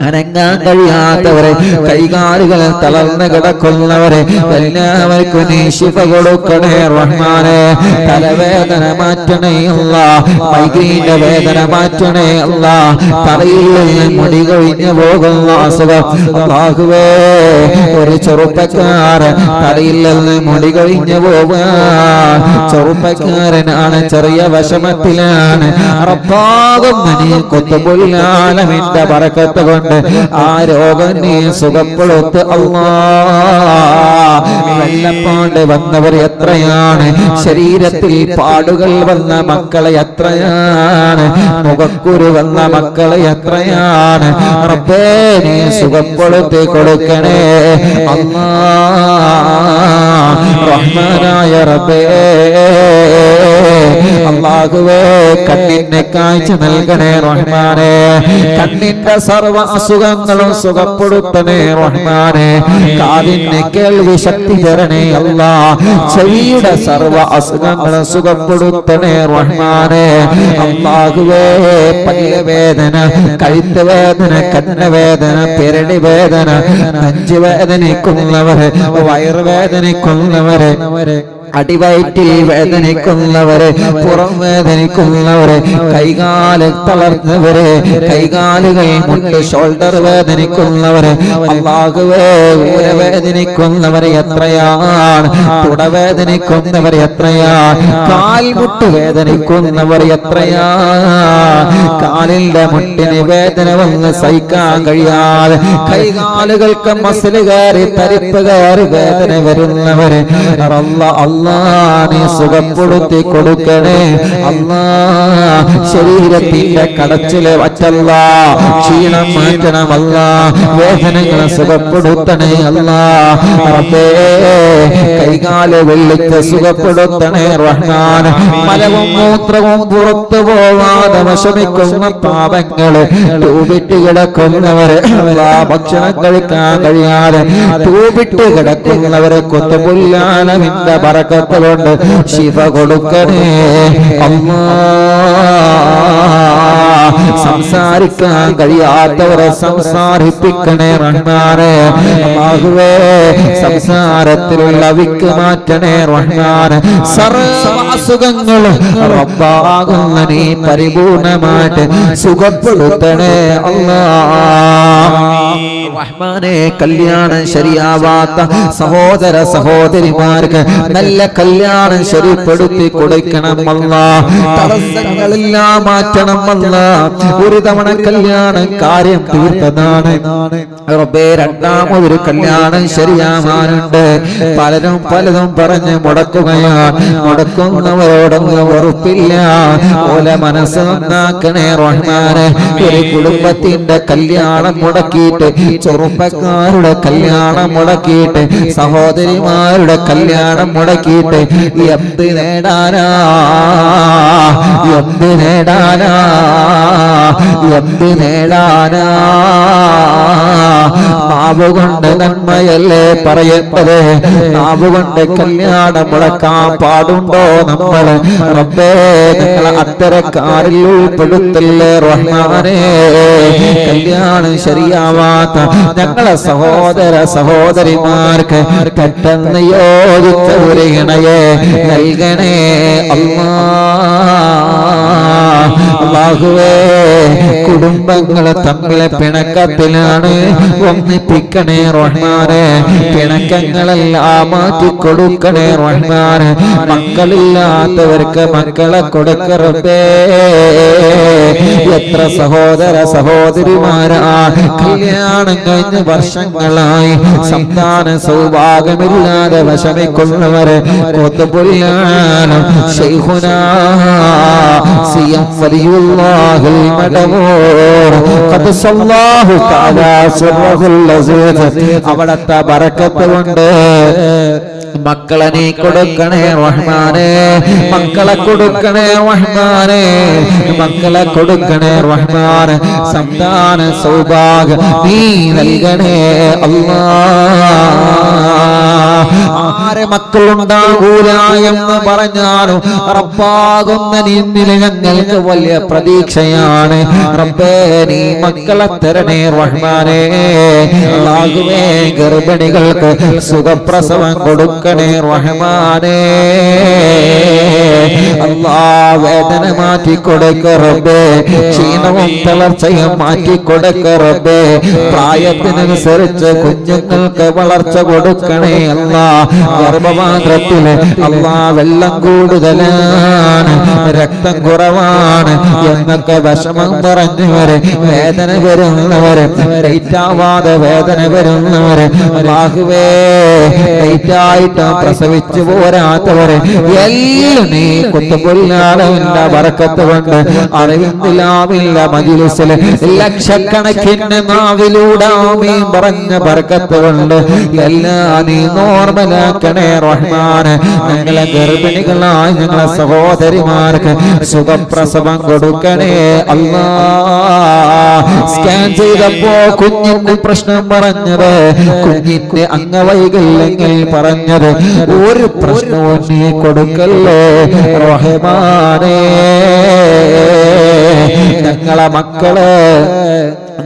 അനങ്ങാൻ കഴിയാത്തവരെ, കൈകാലുകൾ തളർന്ന് കിടക്കുന്നവരെ എല്ലാവർക്കും നീ ശിഫ കൊടുക്കണേ റഹ്മാനേ. തലവേദന മാറ്റണേ അല്ലാ, മൈഗ്രെയിന്റെ വേദന മാറ്റണേ അല്ലാ. തലയിൽ നിന്ന് മുടി കൊഴിഞ്ഞു പോകുന്ന അസുഖം അല്ലാഹുവേ, ഒരു ചെറുപ്പക്കാരൻ തലയിൽ നിന്ന് മുടി കൊഴിഞ്ഞു പോവാൻ ചെറുപ്പക്കാരനാണ്, ചെറിയ വിഷമത്തിലാണ്. റബ്ബാകുന്ന നീ ഖുത്ബുൽ ആലമീന്റെ ബറക്കത്ത് കൊണ്ട് ആ രോഗം നീ സുഖപ്പെടുത്ത് അല്ലാ. വെള്ളപ്പാട് വന്നവർ എത്രയാണ്, ശരീരത്തിൽ പാടുകൾ വന്ന മക്കളെ എത്രയാണ്, മുഖക്കുരു വന്ന മക്കളെ എത്രയാണ്. റബ്ബേ നീ സുഖപ്പെടുത്തി കൊടുക്കണേ അല്ലാ. റഹ്മാനായ റബ്ബേ അല്ലാഹുവേ, കണ്ണിന്റെ കാഴ്ച നൽകണേ റഹ്മാനേ. കണ്ണിന്റെ സർവ്വ അസുഖങ്ങളും സുഖപ്പെടുത്തണേ റഹ്മാനേ. കാതിന് കേൾവി ശക്തി തരണേ അല്ലാ. ചെവിയുടെ സർവ്വ അസുഖങ്ങളും സുഖപ്പെടുത്തണേ റഹ്മാനേ. അല്ലാഹുവേ, പല്ല് വേദന, കഴുത്ത് വേദന, കന്നവേദന, പെരടി വേദന, നെഞ്ച് വേദനിക്കുന്നവരെ, വയറുവേദനിക്കുന്നവരെ, അടിവയറ്റിൽ വേദനിക്കുന്നവരെ, പുറം വേദനിക്കുന്നവരെ, കൈകാല് തളർന്നവരെ, കൈകാലുകൾ മുട്ട് ഷോൾഡർ വേദനിക്കുന്നവരെ, അല്ലാഹുവേ ഊര വേദനിക്കുന്നവരെ എത്രയാണ്, തുടവേദനിക്കുന്നവരെ എത്രയാണ്, കാൽമുട്ട് വേദനിക്കുന്നവർ എത്രയാണ്. കാലിന്റെ മുട്ടിന് വേദന വന്ന് സഹിക്കാൻ കഴിയാതെ കൈകാലുകൾക്ക് മസിൽ കയറി തരിപ്പ് കയറി വേദന വരുന്നവരെ അല്ലാ നീ സുഖപ്പെടുത്തി കൊടുക്കണേ അല്ലാ. ശരീരത്തിന്റെ കടച്ചില് വറ്റല്ല, ക്ഷീണം മാറ്റണമല്ല, വേദനകളെ സുഖപ്പെടുത്തണേ അല്ലാ. റബ്ബേ, കൈകാല് വെള്ളിക്ക് സുഖപ്പെടുത്തണേ റഹ്മാൻ. മലവും മൂത്രവും പുറത്തു പോവാതെ വിഷമിക്കുന്ന പാപങ്ങള് തൂപിട്ട് കിടക്കുന്നവരെ, ഭക്ഷണം കഴിക്കാൻ കഴിയാതെ തൂപിട്ട് കിടക്കുന്നവരെ ഖുത്ബുൽ ആലമീന്റെ ബറക്കത്ത് കൊണ്ട് ശിഫ കൊടുക്കണേ അല്ലാ. സംസാരിക്കാൻ കഴിയാത്തവരെ സംസാരിപ്പിക്കണേ റഹ്മാനേ. അല്ലാഹുവേ, സംസാരത്തിലുള്ള വിക്ക് മാറ്റണേ റഹ്മാനേ. സർവ്വ അസുഖങ്ങളും റബ്ബാകുന്ന നീ പരിപൂർണമായിട്ട് സുഖപ്പെടുത്തണേ അല്ലാ. റഹ്മാനെ കല്യാണം ശരിയാവാത്ത സഹോദര സഹോദരിമാർക്ക് നല്ല കല്യാണം ശരിപ്പെടുത്തി കൊടുക്കണം അല്ലാഹ്. തടസ്സങ്ങളെല്ലാം മാറ്റണം അല്ലാഹ്. ഒരു തവണ കല്യാണം കാര്യം തീർത്തതാണ് റബ്ബേ, രണ്ടാമതൊരു കല്യാണം ശരിയാവാനുണ്ട്. പലരും പലതും പറഞ്ഞ് മുടക്കുകയാണ്. മുടക്കുന്നവരോടൊന്നും ഉറപ്പില്ല. ഓല മനസ്സ് നന്നാക്കണേ റഹ്മാനെ. ഒരു കുടുംബത്തിന്റെ കല്യാണം മുടക്കിയിട്ട്, ചെറുപ്പക്കാരുടെ കല്യാണം മുടക്കിയിട്ട്, സഹോദരിമാരുടെ കല്യാണം മുടക്കിയിട്ട് എന്ത് നേടാനാ, എന്ത് നേടാനാ, എന്ത് നേടാനാ? നാവുകൊണ്ട് നന്മയല്ലേ പറയേണ്ടത്? നാവുകൊണ്ട് കല്യാണം മുടക്കാൻ പാടുണ്ടോ നമ്മള്? റബ്ബേ, ഞങ്ങൾ അത്തരക്കാരിൽ ഉൾപ്പെടുത്തല്ലേ റഹ്മാനേ. കല്യാണം ശരിയാവാത്ത ഞങ്ങളെ സഹോദര സഹോദരിമാർക്ക് പെട്ടെന്ന് യോജിച്ച ഒരു ഇണയെ നൽകണേ അല്ലാഹുവേ. കുടുംബങ്ങൾ തമ്മിലെ പിണക്കത്തിലാണ്, ഒന്നിപ്പിക്കണേ റഹ്മാനെ. പിണക്കങ്ങളെല്ലാം മാറ്റിക്കൊടുക്കണേ റഹ്മാനെ. മക്കളില്ലാത്തവർക്ക് മക്കളെ കൊടുക്കറബേ. എത്ര സഹോദര സഹോദരിമാരാ കല്യാണം കഴിഞ്ഞ് വർഷങ്ങളായി സന്താന സൗഭാഗ്യമില്ലാതെ വിഷമിക്കുന്നവരെ കൊത്തുപൊല്ലാണ് ശൈഖുനാ സിയം വലിയുല്ലാഹിൽ മദമൂർ ഖദ്സല്ലാഹു തആല സിർറഹുൽ അസീസ്. അവിടത്തെ ബറക്കത്ത് കൊണ്ട് മക്കളെ നീ കൊടുക്കണേ റഹ്മാനേ. മക്കളെ കൊടുക്കണേ റഹ്മാനേ. മക്കളെ കൊടുക്കണേ റഹ്മാനെ. സന്താന സൗഭാഗ്യം നീ നൽകണേ അല്ലാഹ്. ആരെ മക്കളുണ്ടാകൂല എന്ന് പറഞ്ഞാലും റബ്ബാകുന്ന നിന്നിൽ ഞങ്ങൾക്ക് വലിയ പ്രതീക്ഷയാണ്. റബ്ബേ, നീ മക്കളെ തരണേ റഹ്മാനേ. അല്ലാഹുവേ, ഗർഭിണികൾക്ക് സുഖപ്രസവം കൊടുക്കണേ റഹ്മാനേ. അല്ലാഹ്, വേദന മാറ്റി കൊടുക്ക റബ്ബേ. ക്ഷീണവും തളർച്ചയും മാറ്റി കൊടുക്ക റബ്ബേ. പ്രായത്തിനനുസരിച്ച് കുഞ്ഞുങ്ങൾക്ക് വളർച്ച കൊടുക്കണേ അല്ലാഹ്. ഗർഭപാത്രത്തില് അല്ലാഹ് വെള്ളം കൂടുതലാണ്, രക്തം കുറവാണ് എന്നൊക്കെ വിഷമം പറഞ്ഞവര്, വേദന വരുന്നവര്, ലൈറ്റാവാതെ വേദന വരുന്നവര്, അല്ലാഹുവേ ലൈറ്റായിട്ട് പ്രസവിച്ചു പോരാത്തവര് എല്ലാം നീ കുത്തുപൊല്ലാളവിന്റെ ബറക്കത്ത് കൊണ്ട് അറിവിന്ദിലാവില്ല മജ്‌ലിസില് ലക്ഷക്കണക്കിന് നാവിലൂടെ ആമീൻ പറഞ്ഞ ബറക്കത്ത് കൊണ്ട് എല്ലാം നീ നോർമലാക്കണേ റഹ്മാനെ. ഞങ്ങളെ ഗർഭിണികളായ ഞങ്ങളെ സഹോദരിമാർക്ക് സുഖപ്രസവം കൊടുക്കണേ അല്ലാഹ്. സ്കാൻ ചെയ്തപ്പോ കുഞ്ഞിന്റെ പ്രശ്നം പറഞ്ഞത്, കുഞ്ഞിന്റെ അംഗവൈകല്യങ്ങൾ പറഞ്ഞത്, ഒരു പ്രശ്നവും നീ കൊടുക്കല്ലേ റഹ്മാനേ. ഞങ്ങളെ മക്കള്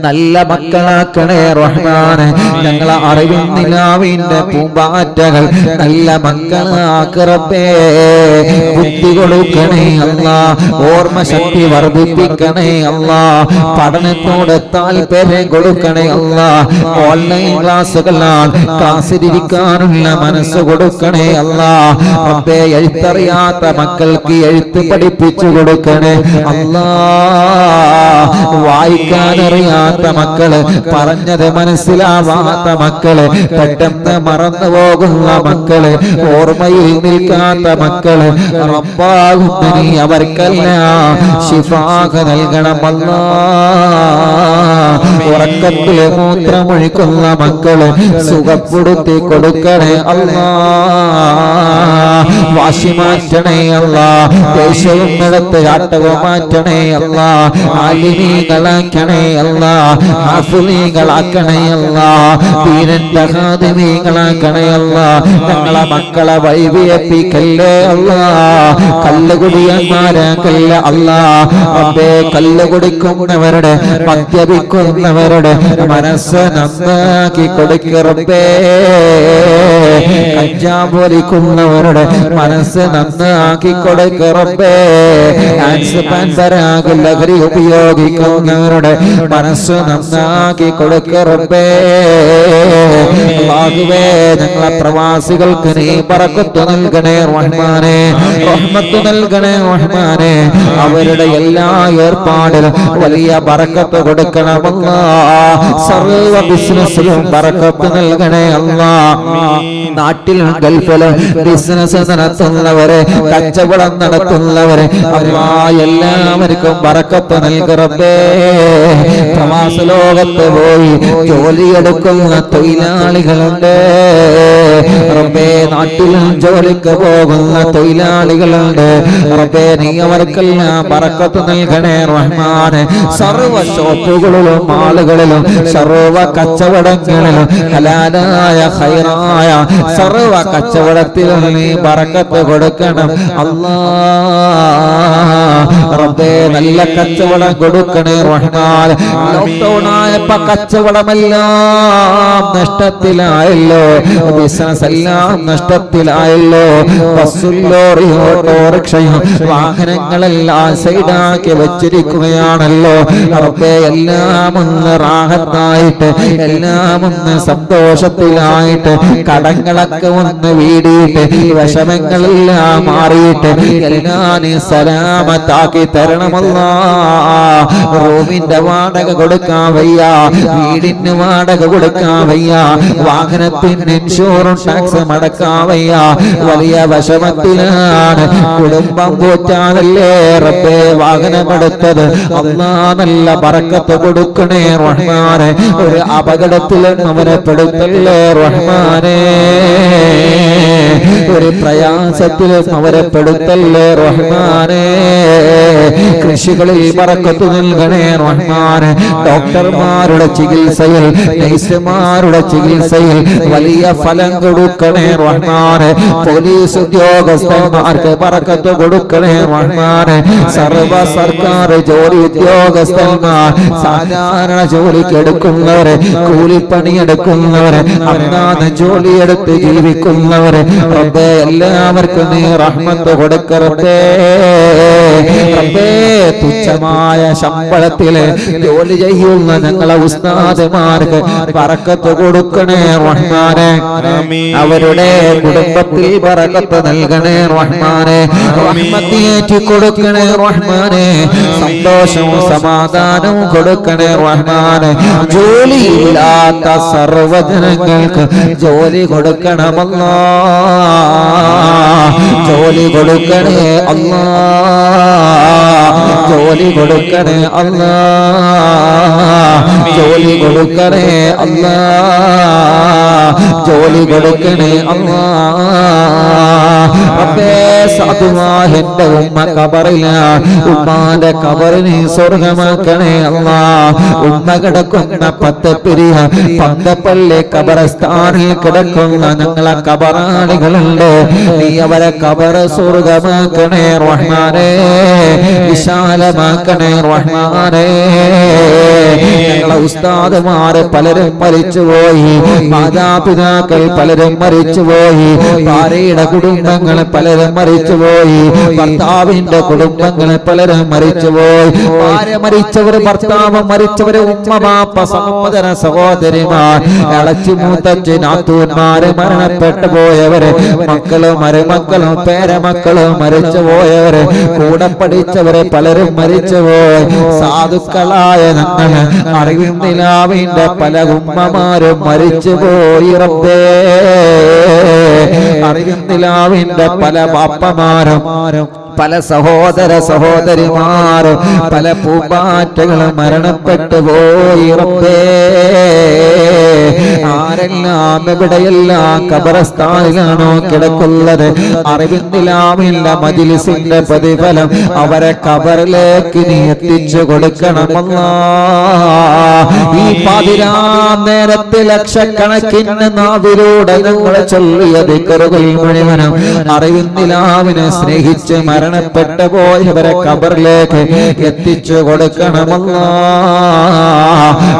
നല്ല മക്കളാക്കണേ റഹ്മാനെ. ഞങ്ങളെ അറിവിൻ നിലാവിന്റെ പൂമ്പാറ്റകൾ നല്ല മക്കളാക്ക് റബ്ബേ. ബുദ്ധി കൊടുക്കണേ അല്ലാഹ്. ഓർമ്മ ശക്തി വർദ്ധിപ്പിക്കണേ അല്ലാഹ്. പഠനത്തോട് താല്പര്യം കൊടുക്കണേ അല്ലാഹ്. ഓൺലൈൻ ക്ലാസ്സുകളാൽ ക്ലാസ്സിലിരിക്കാനുള്ള മനസ്സ് കൊടുക്കണേ അല്ലാഹ്. റബ്ബേ, എഴുത്തറിയാത്ത മക്കൾക്ക് എഴുത്ത് പഠിപ്പിച്ചു കൊടുക്കണേ അല്ലാഹ്. വായിക്കാനറിയാത്ത മക്കള്, പറഞ്ഞത് മനസ്സിലാവാത്ത മക്കള്, പെട്ടെന്ന് മറന്നു പോകുന്ന മക്കള്, ഓർമ്മയിൽ നിൽക്കാത്ത മക്കള്, റബ്ബാകുന്ന നീ അവർക്കെല്ലാം ശിഫാഖ നൽകണം അല്ലാഹ്. ഉറക്കത്തില് മൂത്രമൊഴിക്കുന്ന മക്കള് സുഖപ്പെടുത്തി കൊടുക്കണേ അല്ലാഹ്. വാശി മാറ്റണേ അല്ലാഹ്. ദേഷ്യവും നടത്ത് ചാട്ടവും മാറ്റണേ അല്ലാഹ്. ആലിമീകളാക്കണേ അല്ലാഹ്. ഹാഫിളീകളാക്കണേ അല്ലാഹ്. ദീനിന്റെ ഖാദിമീകളാക്കണേ അല്ലാഹ്. ഞങ്ങളെ മക്കളെ വഴിവിയപ്പിക്കല്ലേ അല്ലാഹ്. കല്ലുകുടിയന്മാരാക്കല്ല അല്ലാഹ്. റബ്ബേ, കല്ല് കുടിക്കുന്നവരുടെ, മദ്യപിക്കുന്നവരുടെ മനസ്സ് നന്നാക്കി കൊടുക്ക റബ്ബേ. കഞ്ചാവ് വലിക്കുന്നവരുടെ മനസ്സ് നന്നാക്കി കൊടുക്ക റബ്ബേ. ആൻസ് പാൻപരാഗ് ലഹരി ഉപയോഗിക്കുന്നവരുടെ മനസ്സ് നന്നാക്കി കൊടുക്ക റബ്ബേ. അല്ലാഹുവേ ഞങ്ങളെ പ്രവാസികൾക്ക് നീ ബറക്കത്ത് നൽകണേ റഹ്മാനേ, റഹ്മത്ത് നൽകണേ റഹ്മാനേ. അവരുടെ എല്ലാ ഏർപ്പാടിലും വലിയ ബറക്കത്ത് കൊടുക്കണമല്ലാ. സർവ ബിസിനസ്സിലും ബറക്കത്ത് നൽകണേ അല്ലാ. നാട്ടിലും ഗൾഫിലും ബിസിനസ് നടത്തുന്നവരെ, കച്ചവടം നടത്തുന്നവരെ അല്ലാ എല്ലാവർക്കും ബറക്കത്ത് നൽകറബേ. പ്രവാസ ലോകത്ത് പോയി ജോലിയെടുക്കുന്ന തൊഴിലാളികളുണ്ട് റബ്ബേ. നാട്ടിലും ജോലിക്ക് പോകുന്ന തൊഴിലാളികളുണ്ട് റബ്ബേ. നീ അവർക്കെല്ലാം ബറക്കത്ത് നൽകണേ റഹ്മാനെ. സർവ ഷോപ്പുകളിലും മാളുകളിലും സർവ കച്ചവടങ്ങളിലും ഹലാലായ ഖൈറായ സർവ കച്ചവടത്തിലും നീ ബറക്കത്ത് കൊടുക്കണം അല്ലാ റബ്ബേ. നല്ല കച്ചവടം കൊടുക്കണേ റഹ്മാൻ. ലോക്ക്ഡൗൺ ആയപ്പോ കച്ചവടമെല്ലാം നഷ്ടത്തിലായല്ലോ, ബിസിനസ് എല്ലാം നഷ്ടത്തിലായല്ലോ. ബസ്സും ലോറിയും ഓട്ടോറിക്ഷയും വാഹനങ്ങളെല്ലാം സൈഡാക്കി വെച്ചിരിക്കുകയാണല്ലോ റബ്ബേ. എല്ലാം ഒന്ന് റാഹത്തായിട്ട്, എല്ലാം ഒന്ന് സന്തോഷത്തിലായിട്ട്, കടങ്ങളൊക്കെ ഒന്ന് വീടിയിട്ട്, വിഷമങ്ങളെല്ലാം മാറിയിട്ട് എല്ലാം നീ സലാമത്താക്കി തരണമല്ലാ. റൂമിന്റെ വാടക കൊടുക്കാൻ വയ്യ, വീടിന് വാടക കൊടുക്കാൻ വയ്യ, വാഹനത്തിന് ഇൻഷുറൻസ് ടാക്സ് മടക്കാൻ വയ്യ. വലിയ വിഷമത്തിലാണ്. കുടുംബം പോറ്റാനല്ലേ റബ്ബേ വാഹനമെടുത്തത്. അല്ലാ നല്ല ബറക്കത്ത് കൊടുക്കണേ റഹ്മാനെ. ഒരു അപകടത്തിലും അവനെ പെടുത്തല്ലേ റഹ്മാനെ. ഒരു പ്രയാസത്തിലും അവരെ പെടുത്തല്ലേ റഹ്മാനെ. കൃഷികളിൽ ബറക്കത്ത് നൽകണേ റഹ്മാനെ. ഡോക്ടർമാരുടെ ചികിത്സയിൽ, നഴ്സുമാരുടെ ചികിത്സയിൽ വലിയ ഫലം കൊടുക്കണേ റഹ്മാനെ. പോലീസ് ഉദ്യോഗസ്ഥന്മാർക്ക് ബറക്കത്ത് കൊടുക്കണേ റഹ്മാനെ. സർവ സർക്കാർ ജോലി ഉദ്യോഗസ്ഥന്മാർ, സാധാരണ ജോലിക്ക് എടുക്കുന്നവരെ, കൂലിപ്പണിയെടുക്കുന്നവരെ, അന്നാന്ന് ജോലിയെടുത്ത് ജീവിക്കുന്നവരെ റബ്ബേ എല്ലാവർക്കും നീ റഹ്മത്ത് കൊടുക്കറബ്ബേ. റബ്ബേ തുച്ഛമായ ശമ്പളത്തില് ജോലി ചെയ്യുന്ന ഞങ്ങളെ ഉസ്താദുമാർക്ക് ബറക്കത്ത് കൊടുക്കണേ റഹ്മാനെ. അവരുടെ കുടുംബത്തിൽ ബറക്കത്ത് നൽകണേ റഹ്മാനെ. റഹ്മത്തിയേറ്റി കൊടുക്കണേ റഹ്മാനെ. സന്തോഷവും സമാധാനവും കൊടുക്കണേ റഹ്മാനെ. ജോലിയില്ലാത്ത സർവ്വജനങ്ങൾക്ക് ജോലി കൊടുക്കണമല്ലാ. ജോലി കൊടുക്കണേ അല്ലാ. ജോലി കൊടുക്കണേ അല്ലാ. ജോലി കൊടുക്കണേ അല്ലാ. ജോലി കൊടുക്കണേ അല്ലാ. റബ്ബേ സാധുവായ എന്റെ ഉമ്മ ഖബറിലാണ്. ഉമ്മാന്റെ ഖബറിനെ സ്വർഗമാക്കണേ അല്ലാ. ഉമ്മ കിടക്കുന്ന പത്തപ്പിരിയ പന്തപ്പള്ളി ഖബറസ്ഥാനിൽ കിടക്കുന്ന ഞങ്ങളെ ഖബറാളികളുണ്ട്. നീ അവരെ ഖബർ സ്വർഗമാക്കണേ റഹ്മാനേ. വിശാലമാക്കണേ റഹ്മാനേ. ഞങ്ങളെ ഉസ്താദുമാര് പലരും മരിച്ചുപോയി, മാതാപിതാക്കൾ പലരും മരിച്ചുപോയി, ഭാര്യയുടെ കുടുംബങ്ങൾ പലരും മരിച്ചുപോയി, ഭർത്താവിന്റെ കുടുംബങ്ങൾ പലരും മരിച്ചുപോയി. ഭാര്യ മരിച്ചവർ, ഭർത്താവ് മരിച്ചവര്, ഉമ്മ ബാപ്പ സഹോദര സഹോദരിമാർ, ഇളച്ചി മൂത്തച്ചി നാത്തൂന്മാര് മരണപ്പെട്ടു പോയവര്, മക്കളും മരുമക്കളും പേരമക്കളും മരിച്ചു പോയവര്, കൂടെ പഠിച്ചവര് പലരും മരിച്ചുപോയി. സാധുക്കളായ ഞങ്ങൾ അറിവിൻ നിലാവിന്റെ പല ഉമ്മമാരും മരിച്ചുപോയി റബ്ബേ. അറിവിൻ നിലാവിന്റെ പല ബാപ്പമാരും, പല സഹോദര സഹോദരിമാരും, പല പൂമ്പാറ്റകളും മരണപ്പെട്ടു പോയി റബ്ബേ. ആരെല്ലാം എവിടെയെല്ലാം ഖബറസ്ഥാനിലാണോ കിടക്കുന്നത്, അറിവിൻ നിലാവിന്റെ മജ്‌ലിസിന്റെ പ്രതിഫലം അവരെ ഖബറിലേക്ക് നീ എത്തിച്ചു കൊടുക്കണമല്ലാ. ഈ പാതിരാ നേരത്തെ ലക്ഷക്കണക്കിന് നാവിലൂടെ ഞങ്ങൾ ചൊല്ലിയ ദിക്റുകൾ മുഴുവനും അറിവിൻ നിലാവിനെ സ്നേഹിച്ച് മരണപ്പെട്ടു പോയവരെ ഖബറിലേക്ക് എത്തിച്ചു കൊടുക്കണമല്ലാ.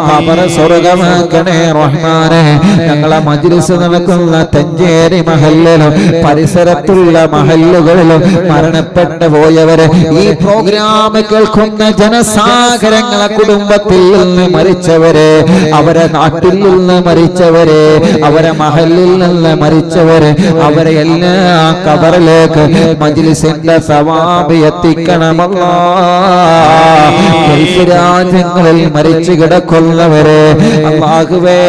ഖബർ സ്വർഗമാക്കണേ റഹ്മാനെ. ഞങ്ങളെ മജ്ലിസ് നടക്കുന്ന തഞ്ചേരി മഹല്ലിലും പരിസരത്തുള്ള മഹല്ലുകളിലും മരണപ്പെട്ടു പോയവരെ, ഈ പ്രോഗ്രാം കേൾക്കുന്ന ജനസാഗരങ്ങളെ കുടുംബത്തിൽ നിന്ന് മരിച്ചവരെ, അവരെ നാട്ടിൽ നിന്ന് മരിച്ചവരെ, അവരെ മഹല്ലിൽ നിന്ന് മരിച്ചവരെ, അവരെ എല്ലാ ഖബറിലേക്ക് മജ്ലിസിന്റെ സവാബ് എത്തിക്കണമല്ലാ. ഗൾഫ് രാജ്യങ്ങളിൽ മരിച്ചു കിടക്കുന്നവരെ അല്ലാഹുവേ,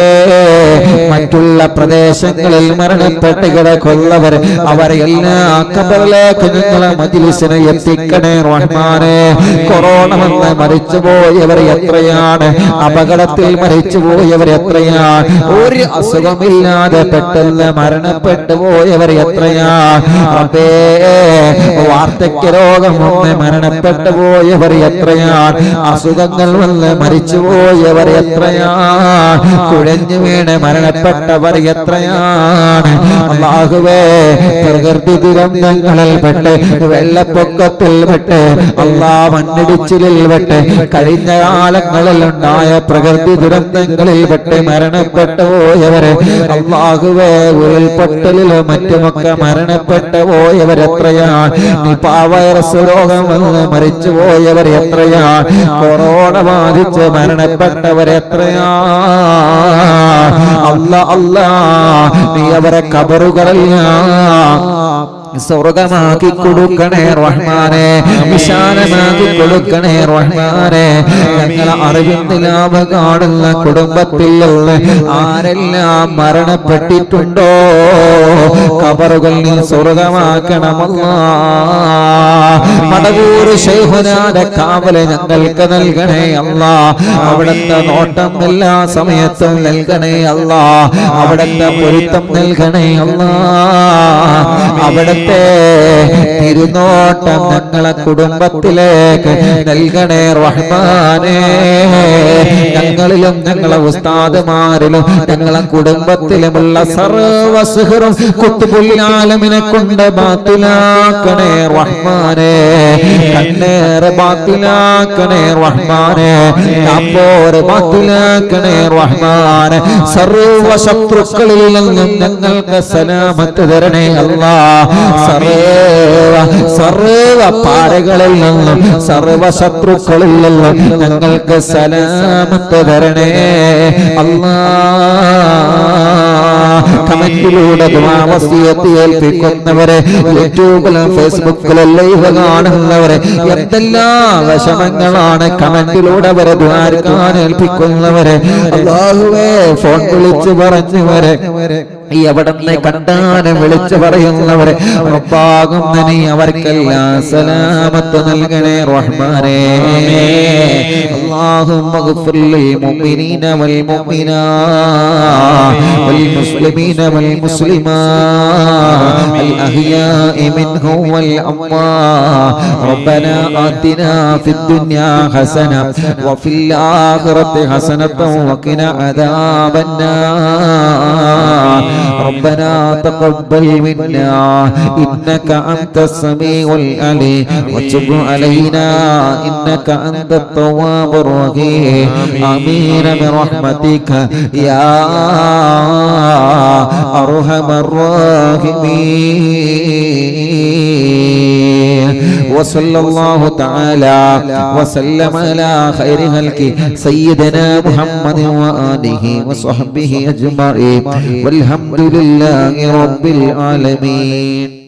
മറ്റുള്ള പ്രദേശങ്ങളിൽ മരണപ്പെട്ട് കിടക്കുന്നവർ, അവരെ എല്ലാ ഖബറിലേക്ക് നിങ്ങളെ മജ്ലിസിനെ എത്തിക്കണേ റഹ്മാനെ. കൊറോണ വന്ന് മരിച്ചുപോയവർ എത്രയാണ്, അപകടത്തിൽ മരിച്ചുപോയവർ എത്രയാണ്, ഒരു അസുഖമില്ലാതെ പെട്ടെന്ന് മരണപ്പെട്ടു പോയവർ എത്രയാണ് റബ്ബേ. വാർദ്ധക്യ രോഗം വന്ന് മരണപ്പെട്ടു പോയവർ എത്രയാണ്, അസുഖങ്ങൾ വന്ന് മരിച്ചുപോയവർ എത്രയാണ്, കുഴഞ്ഞു വീണ് മരണപ്പെട്ടവർ എത്രയാണ്. അല്ലാഹുവേ, പ്രകൃതി ദുരന്തങ്ങളിൽ പെട്ട്, വെള്ളപ്പൊക്കത്തിൽ പെട്ട്, മണ്ണിടിച്ചിലിൽ പെട്ട്, കഴിഞ്ഞ കാലങ്ങളിൽ ഉണ്ടായ പ്രകൃതി ദുരന്തങ്ങളിൽ പെട്ട് മരണപ്പെട്ടു പോയവരെ അല്ലാഹുവേ, ഉരുൾപൊട്ടലിലും മറ്റുമൊക്കെ മരണപ്പെട്ടു പോയവരെത്രയാണ്, നിപാ വൈറസ് രോഗം വന്ന് മരിച്ചു പോയവർ എത്രയാണ്, കൊറോണ ബാധിച്ച് മരണപ്പെട്ടവരെത്രയാണ്. അല്ലാ അല്ലാ, നീ അവരെ ഖബറുകളെല്ലാം സ്വർഗമാക്കി കൊടുക്കണേ റഹ്മാനെ, വിശാലമാക്കി കൊടുക്കണേ റഹ്മാനെ. ഞങ്ങളെ അറിവിന്ദിലാവ് കാണുന്ന കുടുംബത്തിൽ ആരെല്ലാം മരണപ്പെട്ടിട്ടുണ്ടോ, ഖബറുകൾ നീ സ്വർഗമാക്കണമല്ലാ. മടവൂർ ശൈഖുനാന്റെ കാവല് ഞങ്ങൾക്ക് നൽകണേ അല്ലാ. അവിടുത്തെ നോട്ടം എല്ലാ സമയത്തും നൽകണേ അല്ലാ. അവിടുത്തെ പൊരുത്തം നൽകണേ അല്ലാ. അവിടുത്തെ തിരുനോട്ടം ഞങ്ങളെ കുടുംബത്തിലേക്ക് നൽകണേ റഹ്മാനേ. ഞങ്ങളിലും ഞങ്ങളെ ഉസ്താദുമാരിലും ഞങ്ങളെ കുടുംബത്തിലുമുള്ള സർവ്വ സിഹ്റും ഖുത്ബുൽ കൊണ്ട് ബാത്തിലാക്കണേ റഹ്മാനേ. കണ്ണേറ് ബാത്തിലാക്കണേ റഹ്മാനേ. കാപ്പോറ് ബാത്തിലാക്കണേ റഹ്മാനേ. സർവ്വ ശത്രുക്കളിൽ നിന്നും ഞങ്ങൾക്ക് സലാമത്ത് തരണേ അല്ലാ. സർവ പാരകളിൽ നിന്നും സർവ ശത്രുക്കളിൽ നിന്നും ഞങ്ങൾക്ക് സലാമത്ത് തരണേ അല്ലാ. കമന്റിലൂടെ ദുആ വസിയത്ത് ഏൽപ്പിക്കുന്നവരെ, യൂട്യൂബിലും ഫേസ്ബുക്കിലും ലൈവ് കാണുന്നവരെ, എന്തെല്ലാം വിഷമങ്ങളാണ് കമന്റിലൂടെ അവരെ ദുആർക്കാൻ ഏൽപ്പിക്കുന്നവരെ, അല്ലാഹുവേ ഫോൺ വിളിച്ചു പറഞ്ഞവരെ, എവിടെന്ന് കണ്ടാലും വിളിച്ചു പറയുന്നവരെ റബ്ബാകും നീ അവർക്കെല്ലാം സലാമത്ത് നൽകണേ റഹ്മാനേ. അല്ലാഹുമ്മ ഗ്ഫിർ ലിൽ മുഅ്മിനീന വൽ മുഅ്മിനാത്ത് വൽ മുസ്ലിമീന വൽ മുസ്ലിമാത്ത് അൽ അഹ്യാഇ മിൻഹും വൽ അംവാത്ത്. റബ്ബനാ ആതിനാ ഫിദ് ദുനിയാ ഹസന വഫിൽ ആഖിറതി ഹസനതൻ വഖിനാ അദാബന്നാർ. ربنا تقبل منا إنك أنت السميع العليم وتب علينا إنك أنت التواب الرحيم. آمين برحمتك يا أرحم الراحمين. وصلى الله تعالى وسلم على خير خلقه سيدنا محمد وآله وصحبه أجمعين والحمد لله رب العالمين.